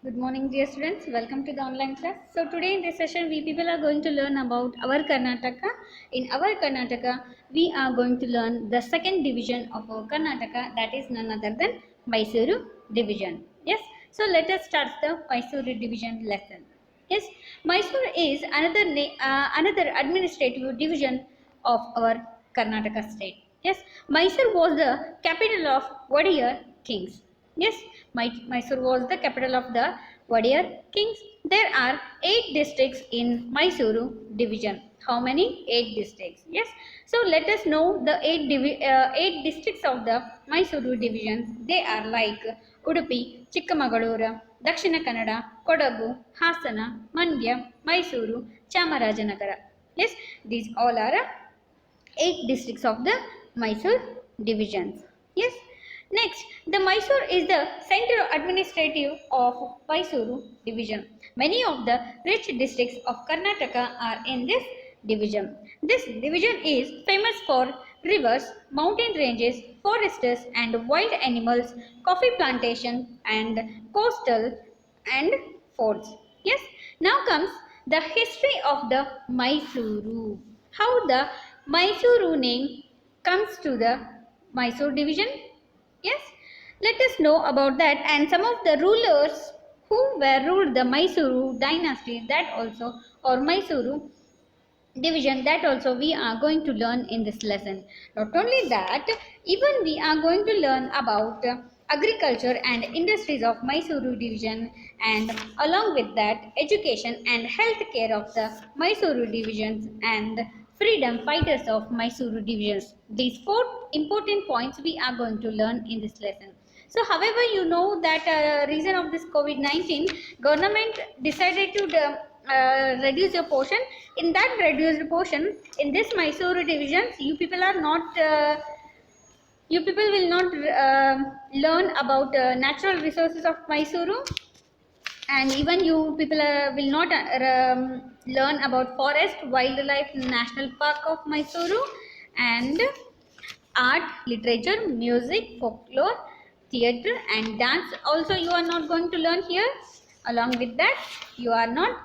Good morning, dear students. Welcome to the online class. So today in this session, we people are going to learn about our Karnataka. In our Karnataka, we are going to learn the second division of our Karnataka, that is none other than Mysuru division. Yes. So let us start the Mysuru division lesson. Yes, Mysuru is another administrative division of our Karnataka state. Yes, Mysore was the capital of Wadiyar kings. Yes, Mysore was the capital of the Wadiyar kings. There are 8 districts in Mysuru division. How many? 8 districts. Yes. So let us know the 8 districts of the Mysuru divisions. They are like Udupi, Chikmagaluru, Dakshina Kannada, Kodagu, Hasana, Mandya, Mysuru, Chamarajanagar. Yes, these all are 8 districts of the Mysore divisions. Yes. Next, the Mysore is the center administrative of Mysuru division. Many of the rich districts of Karnataka are in this division. This division is famous for rivers, mountain ranges, forests and wild animals, coffee plantation and coastal and forts. Yes. Now comes the history of the Mysuru. How the Mysuru name comes to the Mysore division? Yes, let us know about that and some of the rulers who were ruled the Mysuru dynasty, that also, or Mysuru division, that also we are going to learn in this lesson. Not only that, even we are going to learn about agriculture and industries of Mysuru division, and along with that education and health care of the Mysuru divisions and freedom fighters of Mysuru divisions. These 4 important points we are going to learn in this lesson. So however, you know that reason of this COVID-19, government decided to reduce your portion. In that reduced portion, in this Mysuru divisions, you people will not learn about natural resources of Mysuru, and even you people will not learn about forest, wildlife, national park of Mysuru, and art, literature, music, folklore, theatre and dance also you are not going to learn here. Along with that, you are not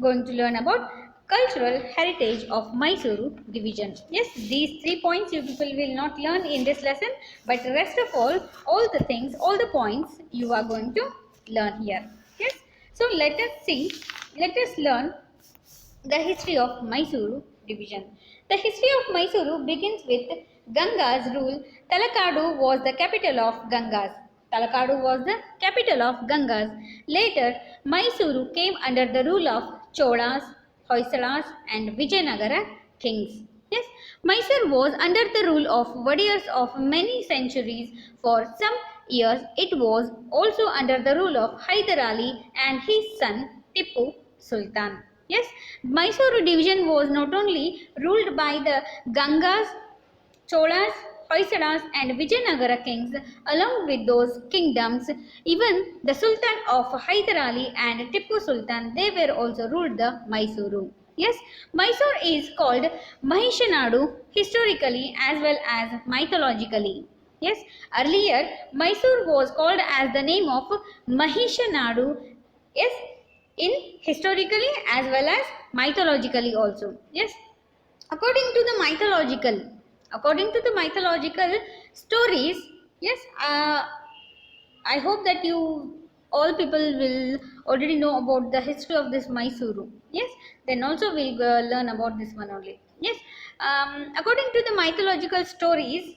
going to learn about cultural heritage of Mysuru division. Yes, these 3 points you people will not learn in this lesson, but rest of all the things, all the points you are going to learn here. Yes, so let us learn the history of Mysuru division. The history of Mysuru begins with Ganga's rule. Talakadu was the capital of Gangas. Talakadu was the capital of Gangas. Later, Mysuru came under the rule of Cholas, Hoysalas and Vijayanagara kings. Yes, Mysore was under the rule of Wadiyars of many centuries. For some years, it was also under the rule of Hyder Ali and his son Tipu Sultan. Yes, Mysore division was not only ruled by the Gangas, Cholas, Hoysalas and Vijayanagara kings. Along with those kingdoms, even the Sultan of Hyder Ali and Tipu Sultan, they were also ruled the Mysuru. Yes, Mysore is called Mahishanadu historically as well as mythologically. Yes, earlier Mysore was called as the name of Mahishanadu. Yes, in historically as well as mythologically also. Yes, according to the mythological stories. Yes, I hope that you all people will already know about the history of this Mysuru. Yes, then also we'll learn about this one only. Yes, according to the mythological stories,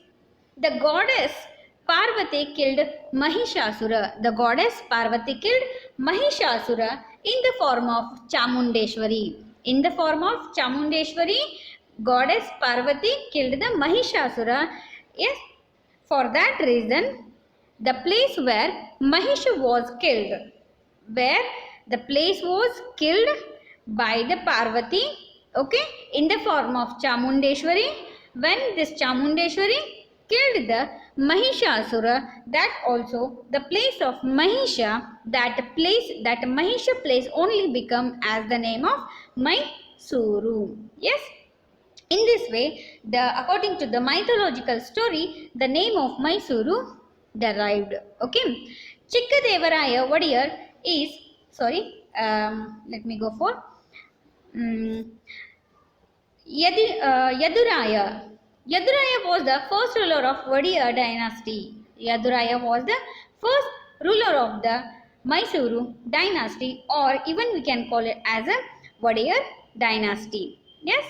the goddess Parvati killed Mahishasura. The goddess Parvati killed Mahishasura in the form of Chamundeshwari. In the form of Chamundeshwari, goddess Parvati killed the Mahishasura. Yes, for that reason, the place where Mahish was killed, where the place was killed by the Parvati, okay, in the form of Chamundeshwari. When this Chamundeshwari killed the Mahishasura, that also the place of Mahisha, that Mahisha place only become as the name of Mysuru. Yes. In this way, according to the mythological story, the name of Mysuru derived. Okay. Chikkadevaraya Wadiyar is, sorry, let me go for Yaduraya. Yaduraya was the first ruler of Wadiyar dynasty. Yaduraya was the first ruler of the Mysuru dynasty, or even we can call it as a Wadiyar dynasty. Yes.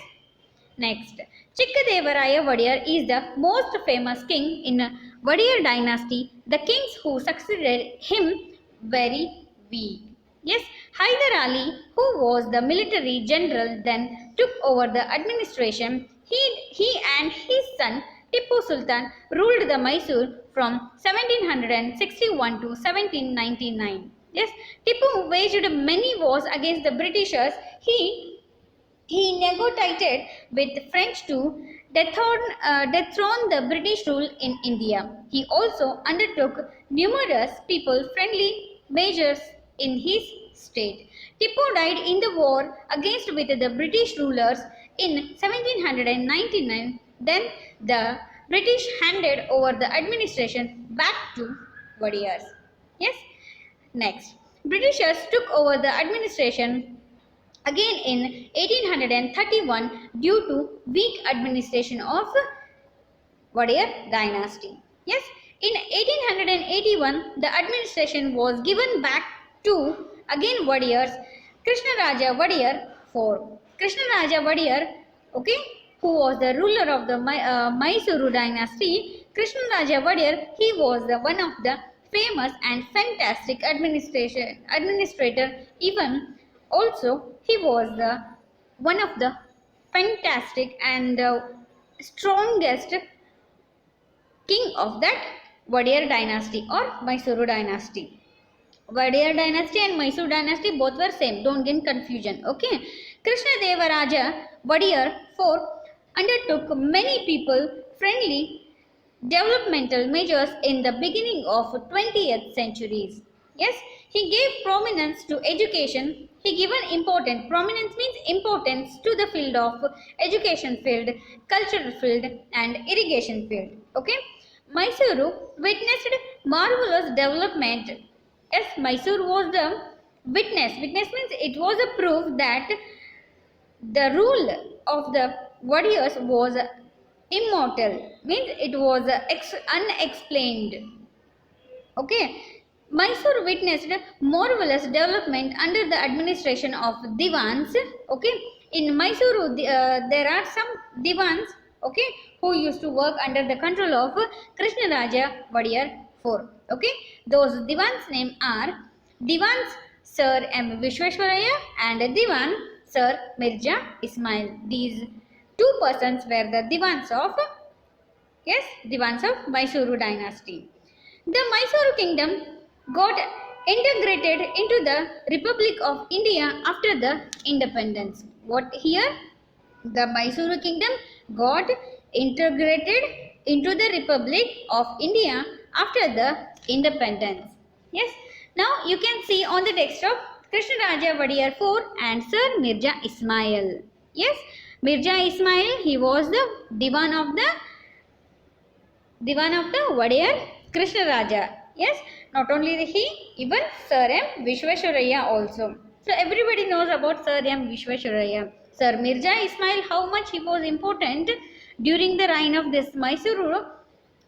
Next, Chikkadevaraya Wadiyar is the most famous king in Wadiyar dynasty. The kings who succeeded him very weak. Yes, Hyder Ali, who was the military general, then took over the administration. He and his son Tipu Sultan ruled the Mysore from 1761 to 1799. Yes, Tipu waged many wars against the Britishers. He negotiated with the French to dethrone the British rule in India. He also undertook numerous people-friendly measures in his state. Tipu died in the war against with the British rulers in 1799. Then the British handed over the administration back to Wadiyars. Yes. Next, Britishers took over the administration again in 1831 due to weak administration of Wadiyar dynasty. Yes, in 1881 the administration was given back to again Wadiyars Krishnaraja Wadiyar IV. Krishnaraja Wadiyar, okay, who was the ruler of the Mysuru dynasty. Krishnaraja Wadiyar, he was the one of the famous and fantastic administrator. Even also he was the one of the fantastic and strongest king of that Wadiyar dynasty or Mysuru dynasty. Wadiyar dynasty and Mysore dynasty both were same. Don't get confusion. Okay. Krishnadevaraja Wadiyar IV undertook many people-friendly developmental measures in the beginning of 20th centuries. Yes, he gave prominence to education. He given important prominence means importance to the field of education field, cultural field, and irrigation field. Okay, Mysuru witnessed marvelous development. Yes, Mysore was the witness. Witness means it was a proof that the rule of the Wadiyars was immortal, means it was unexplained. Okay, Mysore witnessed marvelous development under the administration of Diwans. Okay, in Mysuru there are some Diwans, okay, who used to work under the control of Krishnaraja Wadiyar IV. Okay, those Diwans name are Diwans Sir M. Vishweshwaraya and Diwan Sir Mirza Ismail. These two persons were the Diwans of, yes, Diwans of Mysuru dynasty. The Mysuru kingdom got integrated into the Republic of India after the independence. What here? The Mysuru kingdom got integrated into the Republic of India after the independence. Yes. Now you can see on the desktop Krishnaraja Wadiyar IV and Sir Mirza Ismail. Yes. Mirza Ismail, he was the Diwan of the Wadiyar Krishnaraja. Yes, not only he, even Sir M. Vishweshwaraya also. So everybody knows about Sir M. Vishweshwaraya. Sir Mirza Ismail, how much he was important during the reign of this Mysuru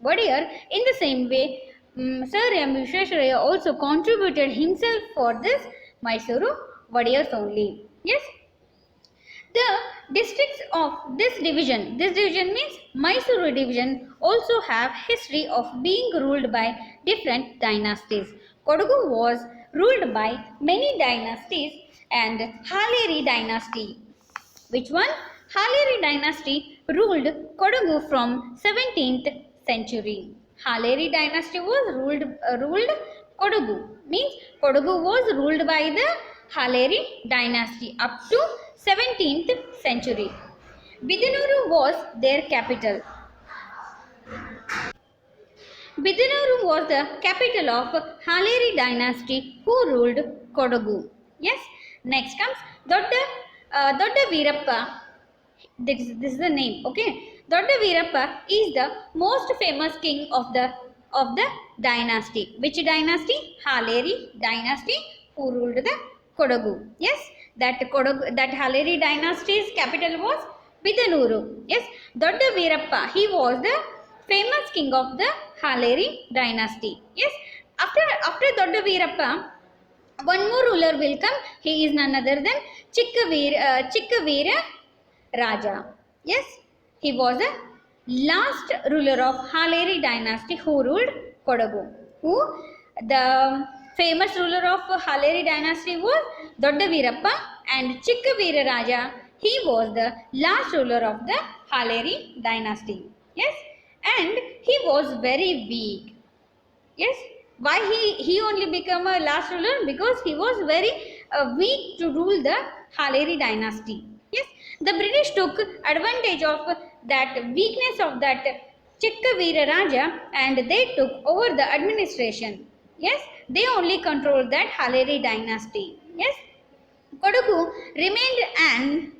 Wadiyar. In the same way, Sir M. Vishweshwaraya also contributed himself for this Mysuru Wadiyars only. Yes. The districts of this division means Mysuru division, also have history of being ruled by different dynasties. Kodagu was ruled by many dynasties and Haleri dynasty. Which one? Haleri dynasty ruled Kodagu from 17th century. Haleri dynasty was ruled Kodagu. Means Kodagu was ruled by the Haleri dynasty up to 17th century. Bidanuru was their capital. Bidanuru was the capital of Haleri dynasty who ruled Kodagu. Yes. Next comes Dodda Veerappa. This is the name. Okay. Dodda Veerappa is the most famous king of the dynasty. Which dynasty? Haleri dynasty who ruled the Kodagu. Yes, that Kodagu, that Haleri dynasty's capital was Bidanuru. Yes, Dodda Veerappa, he was the famous king of the Haleri dynasty. Yes, after Dodda Veerappa, one more ruler will come. He is none other than Chikkaveera Raja. Yes, he was the last ruler of Haleri dynasty who ruled Kodagu. Who the famous ruler of Haleri dynasty was Dodda Veerappa, and Chikkaveera Raja, he was the last ruler of the Haleri dynasty. Yes, and he was very weak. Yes, why he only became a last ruler? Because he was very weak to rule the Haleri dynasty. Yes, the British took advantage of that weakness of that Chikkaveera Raja, and they took over the administration. Yes, they only controlled that Haleri dynasty. Yes, Kodagu remained an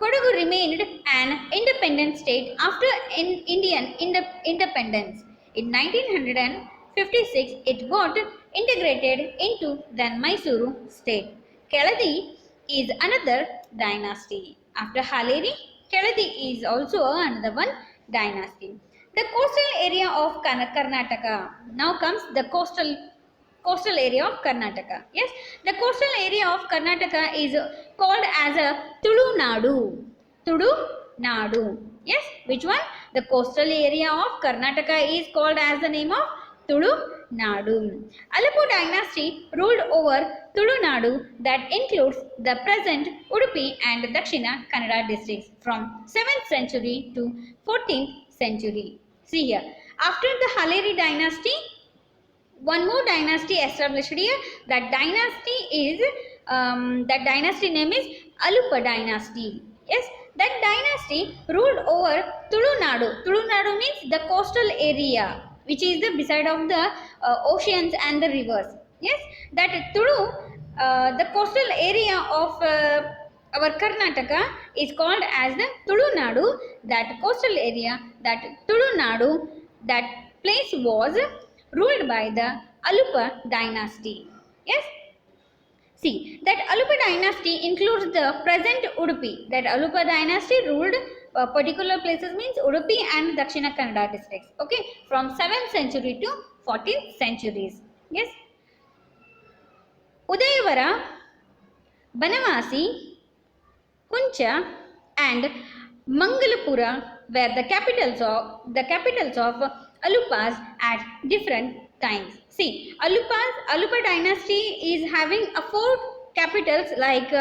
Kodagu remained an independent state after Indian independence. In 1956, it got integrated into the Mysuru state. Keladi is another dynasty. After Haleri, Keladi is also another one dynasty. The coastal area of Karnataka. Now comes the coastal area of Karnataka. Yes, the coastal area of Karnataka is called as a Tulu Nadu. Tulu Nadu. Yes, which one? The coastal area of Karnataka is called as the name of Tulu Nadu. Alappu dynasty ruled over Tulu Nadu, that includes the present Udupi and Dakshina Kannada districts from 7th century to 14th century. See here, after the Haleri dynasty, one more dynasty established here. That dynasty name is Aluppa dynasty. Yes, that dynasty ruled over Tulu Nadu. Tulu Nadu means the coastal area, which is the beside of the oceans and the rivers. Yes, that Tulu, the coastal area of our Karnataka is called as the Tulu Nadu. That coastal area, that Tulu Nadu, that place was ruled by the Aluppa dynasty. Yes, see, that Aluppa dynasty includes the present Udupi. That Aluppa dynasty ruled particular places means Udupi and Dakshina Kannada districts. Okay, from 7th century to 14th centuries. Yes, Udayavara, Banavasi, Huncha and Mangalapura were the capitals of Aluppas at different times. See, Aluppa dynasty is having a 4 capitals like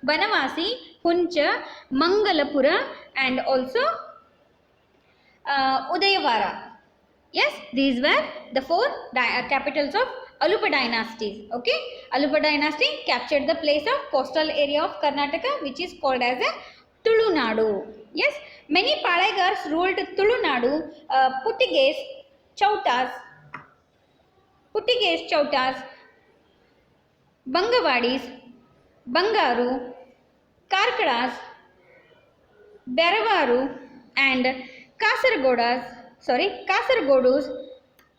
Banavasi, Huncha, Mangalapura and also Udayavara. Yes, these were the 4 capitals of Aluppa dynasties. Okay, Aluppa dynasty captured the place of coastal area of Karnataka, which is called as a Tulu Nadu. Yes, many Palaigars ruled Tulu Nadu. Puttiges, Chautas, Bangavadis, Bangaru, Karkadas, Beravaru and Kasargodus,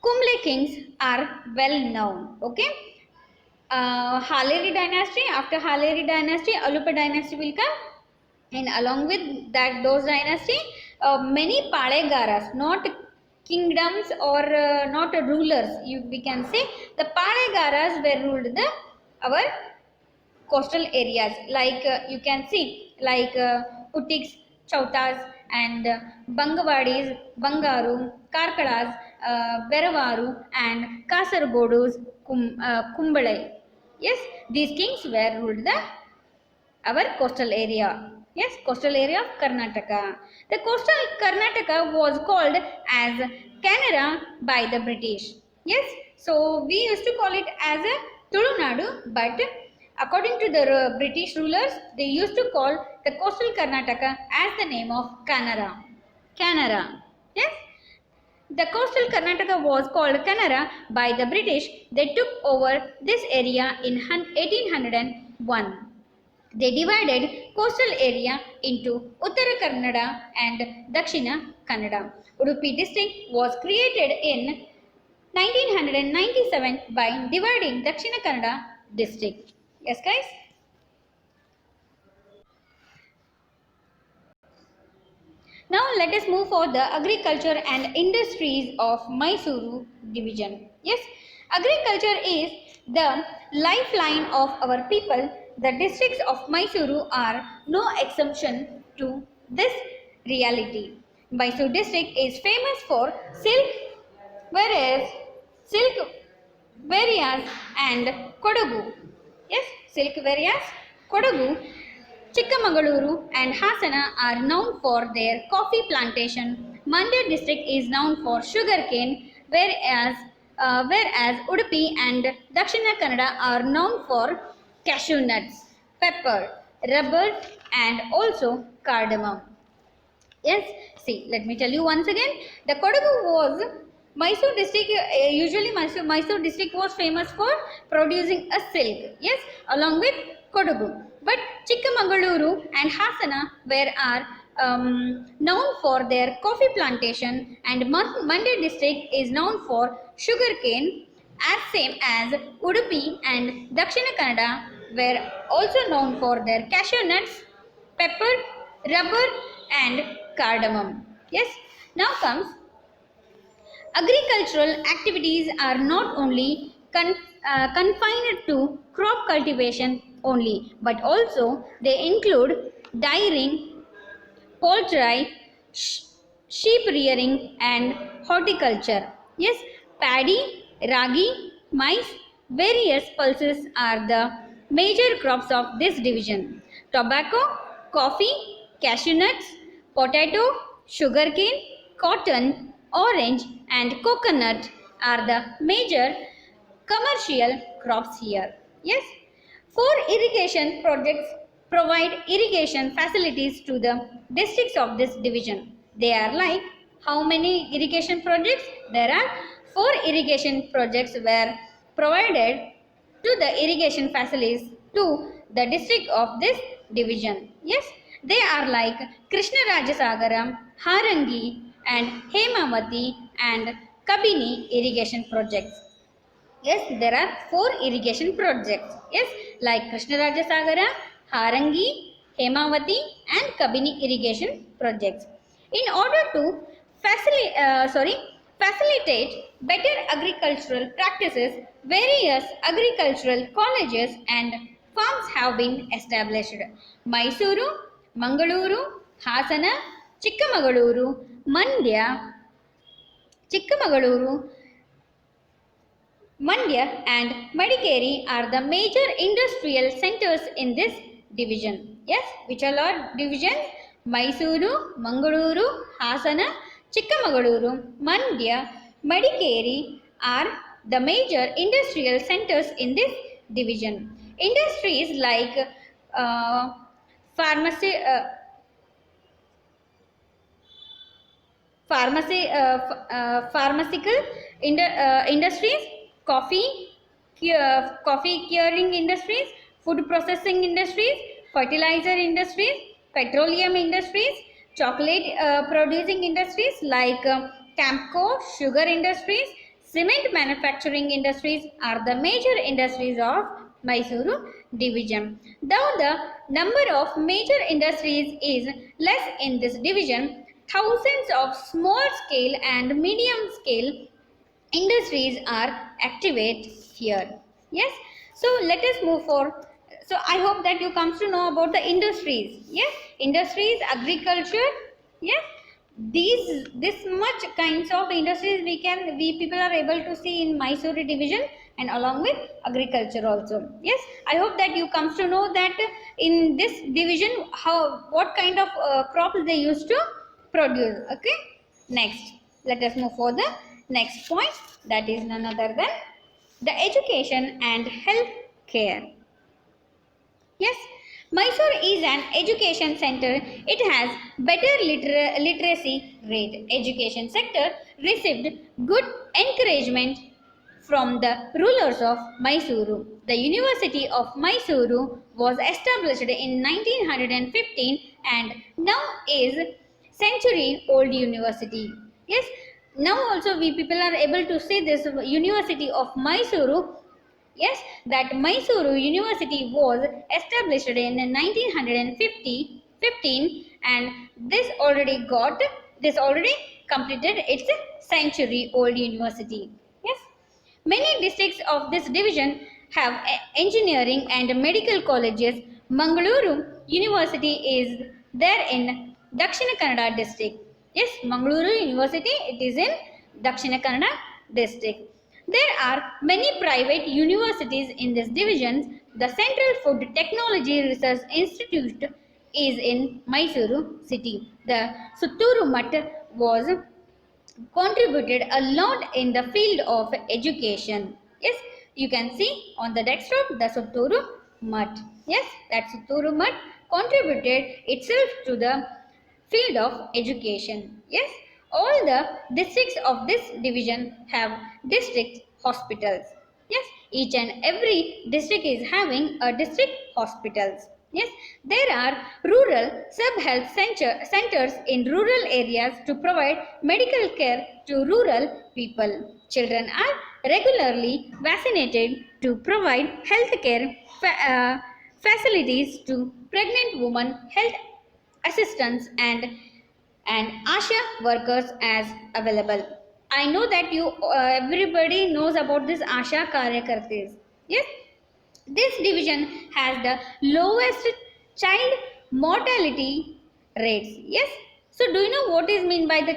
Kumble kings are well known. Okay, Haleri dynasty. After Haleri dynasty, Aluppa dynasty will come, and along with that those dynasty, many Palaigaras, not kingdoms or not rulers, we can say the Palaigaras were ruled our coastal areas, like you can see like Puttigs, Chautas and Bangavadis, Bangaru, Karkadas, Beravaru and Kasargodus, Kumbalai. Yes, these kings were ruled our coastal area. Yes, coastal area of Karnataka. The coastal Karnataka was called as Canara by the British. Yes, so we used to call it as a Tulu Nadu, but according to the British rulers, they used to call the coastal Karnataka as the name of Canara. Yes, the coastal Karnataka was called Canara by the British. They took over this area in 1801. They divided coastal area into Uttara Kannada and Dakshina Kannada. Udupi district was created in 1997 by dividing Dakshina Kannada district. Yes, guys. Now let us move for the agriculture and industries of Mysuru division. Yes, agriculture is the lifeline of our people. The districts of Mysuru are no exception to this reality. Mysuru district is famous for silk, whereas silk Varias and Kodagu. Yes, Silk Varias, Kodagu, Chikmagaluru and Hasana are known for their coffee plantation. Mandya district is known for sugarcane, whereas Udupi and Dakshina Kannada are known for cashew nuts, pepper, rubber and also cardamom. Yes, see, let me tell you once again. The Kodagu was Mysore district. Usually, Mysore district was famous for producing a silk. Yes, along with Kodagu. But Chikmagaluru and Hasana are known for their coffee plantation, and Mandya district is known for sugarcane, as same as Udupi and Dakshina Kannada were also known for their cashew nuts, pepper, rubber and cardamom. Yes, now comes agricultural activities are not only confined to crop cultivation only, but also they include dairying, poultry, sheep rearing and horticulture. Yes, paddy, ragi, maize, various pulses are the major crops of this division. Tobacco, coffee, cashew nuts, potato, sugarcane, cotton, orange and coconut are the major commercial crops here. Yes, four irrigation projects provide irrigation facilities to the districts of this division. They are like how many irrigation projects? There are four irrigation projects were provided to the irrigation facilities to the district of this division. Yes, they are like Krishna Rajasagaram, Harangi and Hemavati and Kabini irrigation projects. Yes, there are four irrigation projects. Yes, like Krishnarajasagara, Harangi, Hemavati and Kabini irrigation projects. In order to facilitate better agricultural practices, various agricultural colleges and farms have been established. Mysuru, Mangaluru, Hasana, Chikmagaluru, Mandya, Chikmagaluru, Mandya and Madikeri are the major industrial centers in this division. Yes, which all are divisions? Mysuru, Mangaluru, Hasana, Chikmagaluru, Mandya, Madikeri are the major industrial centers in this division. Industries like uh, pharmacy, pharmaceutical industries, coffee curing industries, food processing industries, fertilizer industries, petroleum industries, chocolate producing industries like Camco, sugar industries, cement manufacturing industries are the major industries of Mysuru division. Though the number of major industries is less in this division, thousands of small scale and medium scale industries are activate here. Yes, so let us move for. So I hope that you comes to know about the industries. Yes, industries, agriculture. Yes, this much kinds of industries we people are able to see in Mysuru division and along with agriculture also. Yes, I hope that you comes to know that in this division what kind of crops they used to produce. Okay, next let us move for the next point, that is none other than the education and health care. Yes, Mysore is an education center. It has better literacy rate. Education sector received good encouragement from the rulers of Mysuru. The University of Mysuru was established in 1915 and now is century old university. Yes, now also we people are able to see this University of Mysuru Yes, that Mysuru University was established in 1915, and this already completed its century old university. Yes, many districts of this division have engineering and medical colleges. Mangaluru University is there in Dakshina Kannada district. Yes, Mangaluru University, it is in Dakshina Kannada district. There are many private universities in this division. The Central Food Technology Research Institute is in Mysuru city. The Sutturu Mutt was contributed a lot in the field of education. Yes, you can see on the desktop the Sutturu Mutt. Yes, that Sutturu Mutt contributed itself to the field of education. Yes, all the districts of this division have district hospitals. Yes, each and every district is having a district hospitals. Yes, there are rural sub-health centers in rural areas to provide medical care to rural people. Children are regularly vaccinated to provide health care facilities to pregnant women, health assistants and ASHA workers as available. I know that you everybody knows about this ASHA Karyakartas. Yes, this division has the lowest child mortality rates. Yes. So do you know what is mean by the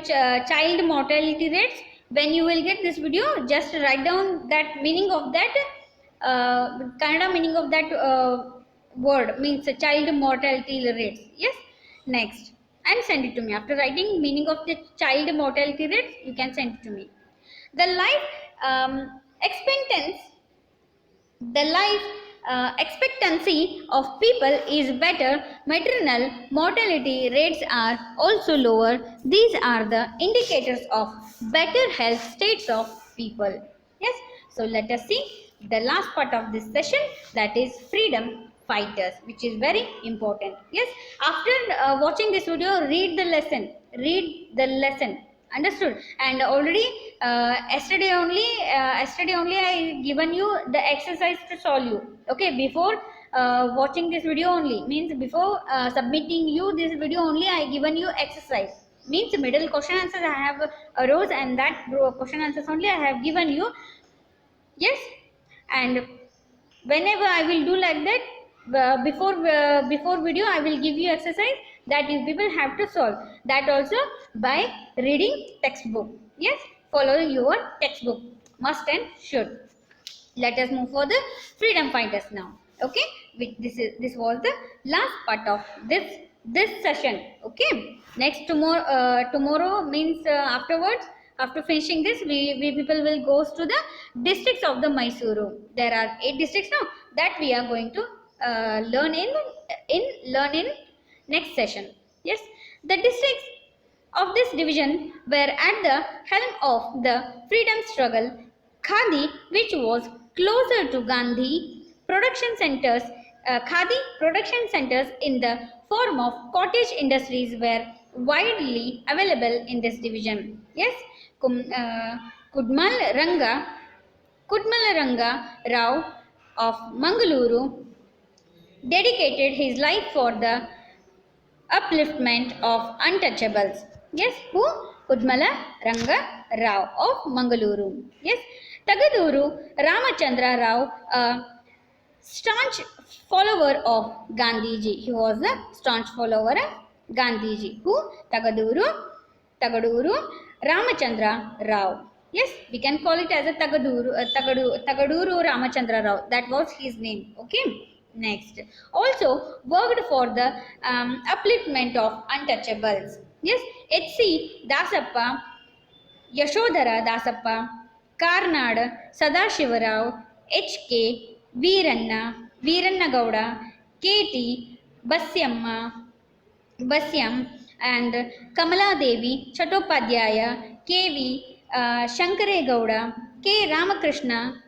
child mortality rates? When you will get this video, just write down that meaning of that Kannada meaning of that word means child mortality rates. Yes. Next, and send it to me. After writing meaning of the child mortality rates, you can send it to me. The life expectancy the life expectancy of people is better. Maternal mortality rates are also lower. These are the indicators of better health states of people. Yes, so let us see the last part of this session, that is freedom fighters, which is very important. Yes, after watching this video, read the lesson. Understood? And already yesterday only I given you the exercise to solve you. Okay, before watching this video only, means before submitting you this video only, I given you exercise, means middle question answers I have arose, and that question answers only I have given you. Yes, and whenever I will do like that, before video I will give you exercise that you people have to solve, that also by reading textbook. Yes, follow your textbook, must and should. Let us move for the freedom fighters now. Okay, this was the last part of this session. Okay, next tomorrow means afterwards, after finishing this, we people will goes to the districts of the Mysuru. There are 8 districts now that we are going to learn in next session. Yes, the districts of this division were at the helm of the freedom struggle. Khadi, which was closer to Gandhi, Khadi production centers in the form of cottage industries were widely available in this division. Yes, Kudmal Ranga Rao of Mangaluru dedicated his life for the upliftment of untouchables. Yes, who? Kudmala Ranga Rao of Mangaluru. Yes, Tagaduru Ramachandra Rao, a staunch follower of Gandhiji. He was a staunch follower of Gandhiji. Who? Tagaduru Ramachandra Rao. Yes, we can call it as a Tagaduru Ramachandra Rao. That was his name. Okay. Next, also worked for the upliftment of untouchables. Yes, H.C. Dasappa, Yashodhara Dasappa, Karnad Sadashivarao, H.K. Veeranna Gowda, K.T. Basyam, and Kamala Devi Chattopadhyaya, K.V. Shankare Gowda, K. Ramakrishna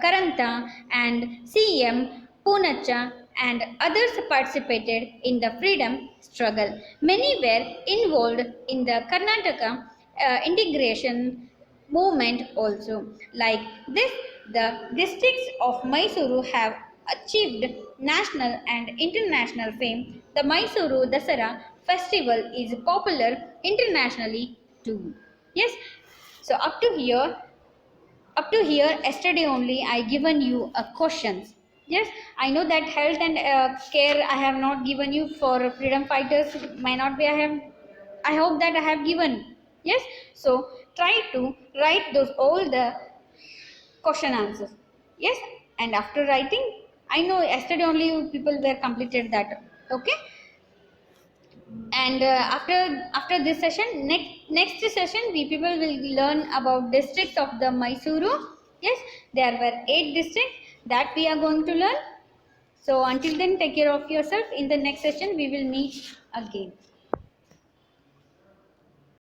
Karanta, and C.M. Poonacha and others participated in the freedom struggle. Many were involved in the Karnataka integration movement also. Like this The districts of Mysuru have achieved national and international fame. The Mysuru Dasara festival is popular internationally too. Yes, so up to here yesterday only I given you a questions. Yes, I know that health and care I have not given you. For freedom fighters might not be, I hope that I have given. Yes, so try to write those all the question answers. Yes, and after writing, I know yesterday only you people were completed that. Okay, and after this session, next session we people will learn about districts of the Mysuru. Yes, there were 8 districts that we are going to learn. So until then, take care of yourself. In the next session we will meet again.